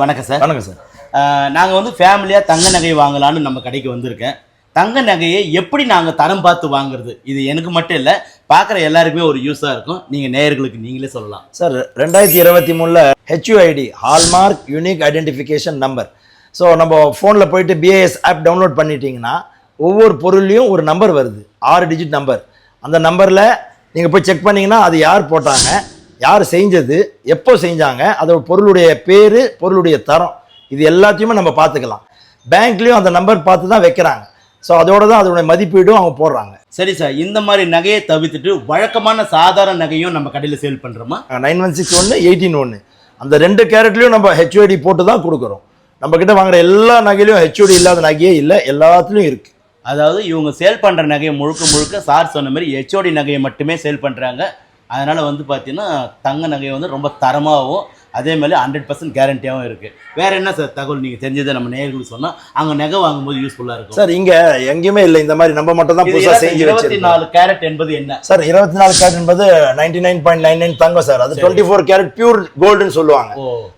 வணக்கம் சார். வணக்கம் சார். நாங்கள் வந்து ஃபேமிலியாக தங்க நகை வாங்கலான்னு நம்ம கடைக்கு வந்திருக்கேன். தங்க நகையை எப்படி நாங்கள் தரம் பார்த்து வாங்குறது, இது எனக்கு மட்டும் இல்லை, பார்க்குற எல்லாருக்குமே ஒரு யூஸாக இருக்கும். நீங்கள் நேயர்களுக்கு நீங்களே சொல்லலாம் sir. 2023 HUID hallmark unique identification number. So நம்ம ஃபோனில் போயிட்டு BIS ஆப் டவுன்லோட் பண்ணிட்டீங்கன்னா ஒவ்வொரு பொருள்லையும் ஒரு நம்பர் வருது, 6 டிஜிட் நம்பர். அந்த நம்பரில் நீங்கள் போய் செக் பண்ணிங்கன்னா அது யார் போட்டாங்க, யார் செஞ்சது, எப்போ செஞ்சாங்க, அதோட பொருளுடைய பேர், பொருளுடைய தரம், இது எல்லாத்தையுமே நம்ம பார்த்துக்கலாம். பேங்க்லேயும் அந்த நம்பர் பார்த்து தான் வைக்கிறாங்க. ஸோ அதோட தான் அதோடைய மதிப்பீடும் அவங்க போடுறாங்க. சரி சார், இந்த மாதிரி நகையை தவிர்த்துட்டு வழக்கமான சாதாரண நகையும் நம்ம கடையில் சேல் பண்ணுறோமா? 9161 18 அந்த 2 கேரட்லையும் நம்ம HUID போட்டு தான் கொடுக்குறோம். நம்ம கிட்ட வாங்குற எல்லா நகையிலையும் HUID இல்லாத நகையே இல்லை, எல்லாத்துலேயும் இருக்குது. அதாவது இவங்க சேல் பண்ணுற நகையை முழுக்க சார் சொன்ன மாதிரி HUID நகையை மட்டுமே சேல் பண்ணுறாங்க. அதனால் வந்து பார்த்தீங்கன்னா தங்க நகை வந்து ரொம்ப தரமாகவும் அதே மாதிரி 100% கேரண்டியாகவும் இருக்குது. வேறு என்ன சார் தகவல் நீங்கள் தெரிஞ்சதை நம்ம நேயர்களுக்கு சொன்னால் அங்கே நகை வாங்கும்போது யூஸ்ஃபுல்லாக இருக்கும் சார்? இங்கே எங்கேயுமே இல்லை இந்த மாதிரி, நம்ம மட்டும் தான் புதுசாக செஞ்சு வச்சிருக்கோம். 24 கேரட் என்பது என்ன சார்? 24 கேரட் என்பது 99.99 தங்கம் சார். அது 24 கேரட் பியூர் கோல்டுன்னு சொல்லுவாங்க.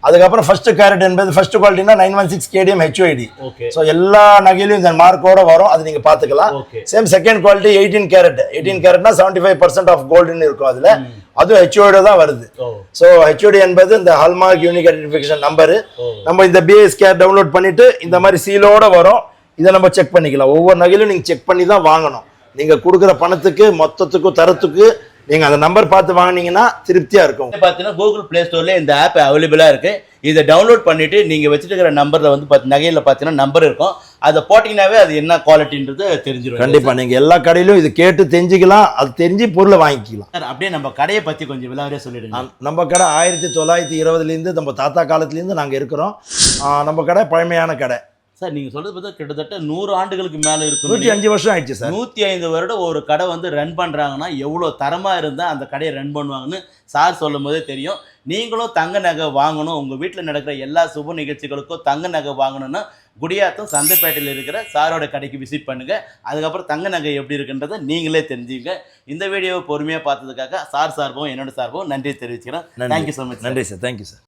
அதுக்கப்புறம் ஃபர்ஸ்ட் கேரட் என்பது ஃபர்ஸ்ட் குவாலிட்டினா 916 KDM HUID. ஸோ எல்லா நகையிலையும் இந்த மார்க்கோட வரும், அது நீங்கள் பார்த்துக்கலாம். Same second quality 18 carat. 18 கேரட்னா 75% ஆஃப் கோல்டுன்னு இருக்கும். அதில் அதுவும் HUID தான் வருது. ஸோ HUID என்பது இந்த ஹால்மார்க் யூனிக் ஐடென்டிஃபிகேஷன் நம்பரு. நம்ம இந்த BIS கேர் டவுன்லோட் பண்ணிட்டு இந்த மாதிரி சீலோட வரும், இதை நம்ம செக் பண்ணிக்கலாம். ஒவ்வொரு நகையிலும் நீங்கள் செக் பண்ணி தான் வாங்கணும். நீங்கள் கொடுக்குற பணத்துக்கு, மொத்தத்துக்கும், தரத்துக்கு நீங்கள் அந்த நம்பர் பார்த்து வாங்கினீங்கன்னா திருப்தியாக இருக்கும். பார்த்தீங்கன்னா கூகுள் பிளே ஸ்டோர்ல இந்த ஆப் அவைலபிளாக இருக்குது. இதை டவுன்லோட் பண்ணிவிட்டு நீங்கள் வச்சுட்டு இருக்கிற நம்பரில் வந்து நகையில் பார்த்தீங்கன்னா நம்பர் இருக்கும், அதை போட்டிங்கனாவே அது என்ன குவாலிட்டின்றது தெரிஞ்சிடும். கண்டிப்பாக நீங்கள் எல்லா கடையிலும் இது கேட்டு தெரிஞ்சுக்கலாம், அது தெரிஞ்சு பொருளை வாங்கிக்கலாம். சார், அப்படியே நம்ம கடையை பற்றி கொஞ்சம் விலாவரியாக சொல்லிடுங்க. நம்ம கடை 1920லேருந்து நம்ம தாத்தா காலத்துலேருந்து நாங்கள் இருக்கிறோம். நம்ம கடை பழமையான கடை சார். நீங்கள் சொல்கிறது பார்த்தா கிட்டத்தட்ட 100 ஆண்டுகளுக்கு மேலே இருக்கும். 105 வருஷம் ஆயிடுச்சு சார். 105 வருடம் ஒரு கடை வந்து ரன் பண்ணுறாங்கன்னா எவ்வளோ தரமாக இருந்தால் அந்த கடையை ரன் பண்ணுவாங்கன்னு சார் சொல்லும் போதே தெரியும். நீங்களும் தங்க நகை வாங்கணும், உங்கள் வீட்டில் நடக்கிற எல்லா சுப நிகழ்ச்சிகளுக்கும் தங்க நகை வாங்கணும்னா குடியாத்தம் சந்தைப்பேட்டையில் இருக்கிற சாரோட கடைக்கு விசிட் பண்ணுங்கள். அதுக்கப்புறம் தங்க நகை எப்படி இருக்குன்றதை நீங்களே தெரிஞ்சுங்க. இந்த வீடியோவை பொறுமையாக பார்த்ததுக்காக சார் சார்பும் என்னோட சார்பும் நன்றி தெரிவிச்சுக்கிறேன். Thank you so much. நன்றி சார். Thank you sir.